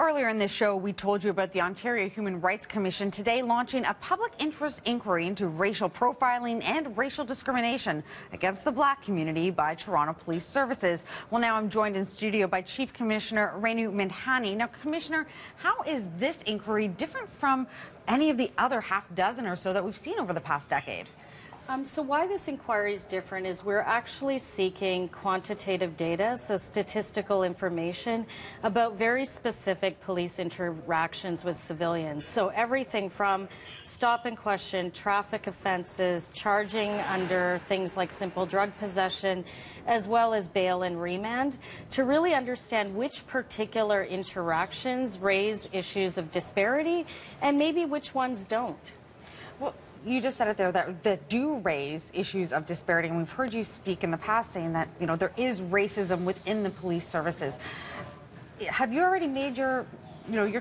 Earlier in this show, we told you about the Ontario Human Rights Commission today launching a public interest inquiry into racial profiling and racial discrimination against the Black community by Toronto Police Services. Well, now I'm joined in studio by Chief Commissioner Renu Mindhani. Now, Commissioner, how is this inquiry different from any of the other half dozen or so that we've seen over the past decade? So why this inquiry is different is we're actually seeking quantitative data, so statistical information about very specific police interactions with civilians. So everything from stop and question, traffic offenses, charging under things like simple drug possession, as well as bail and remand, to really understand which particular interactions raise issues of disparity and maybe which ones don't. Well, you just said it there, that do raise issues of disparity, and we've heard you speak in the past saying that, you know, there is racism within the police services. Have you already made your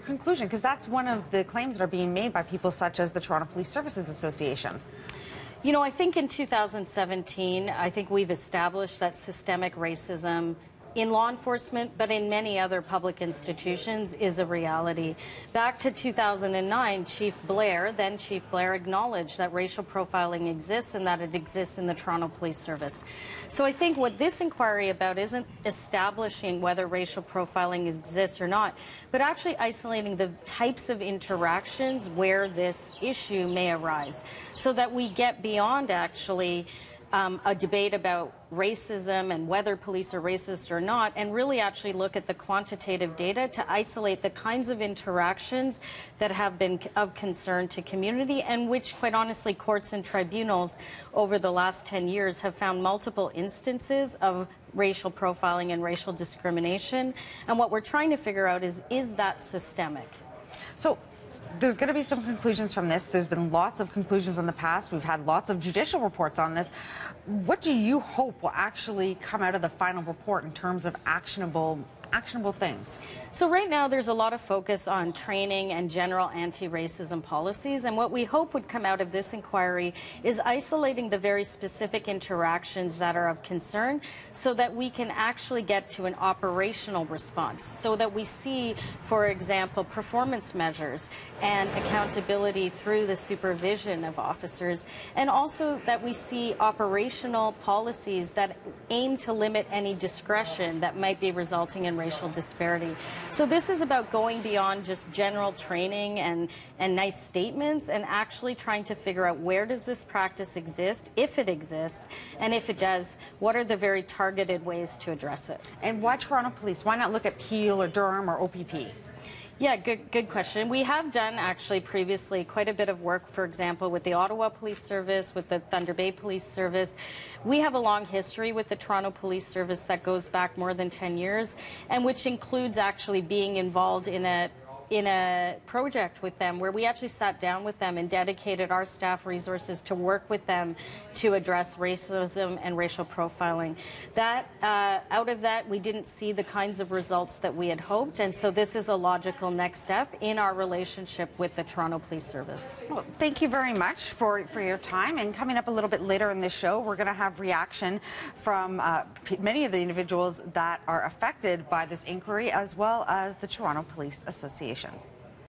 conclusion? Because that's one of the claims that are being made by people such as the Toronto Police Services Association. You know, I think in 2017, I think we've established that systemic racism in law enforcement, but in many other public institutions, is a reality. Back to 2009, then Chief Blair, acknowledged that racial profiling exists and that it exists in the Toronto Police Service. So I think what this inquiry about isn't establishing whether racial profiling exists or not, but actually isolating the types of interactions where this issue may arise, so that we get beyond actually a debate about racism and whether police are racist or not, and really actually look at the quantitative data to isolate the kinds of interactions that have been of concern to community, and which, quite honestly, courts and tribunals over the last 10 years have found multiple instances of racial profiling and racial discrimination. And what we're trying to figure out is that systemic? So there's going to be some conclusions from this. There's been lots of conclusions in the past. We've had lots of judicial reports on this. What do you hope will actually come out of the final report in terms of actionable things? So right now there's a lot of focus on training and general anti-racism policies, and what we hope would come out of this inquiry is isolating the very specific interactions that are of concern, so that we can actually get to an operational response, so that we see, for example, performance measures and accountability through the supervision of officers, and also that we see operational policies that aim to limit any discretion that might be resulting in racial disparity. So this is about going beyond just general training and nice statements, and actually trying to figure out where does this practice exist, if it exists, and if it does, what are the very targeted ways to address it. And why Toronto Police? Why not look at Peel or Durham or OPP? Yeah, good question. We have done actually previously quite a bit of work, for example, with the Ottawa Police Service, with the Thunder Bay Police Service. We have a long history with the Toronto Police Service that goes back more than 10 years, and which includes actually being involved in a project with them where we actually sat down with them and dedicated our staff resources to work with them to address racism and racial profiling. Out of that, we didn't see the kinds of results that we had hoped, and so this is a logical next step in our relationship with the Toronto Police Service. Well, thank you very much for your time, and coming up a little bit later in this show, we're going to have reaction from many of the individuals that are affected by this inquiry, as well as the Toronto Police Association.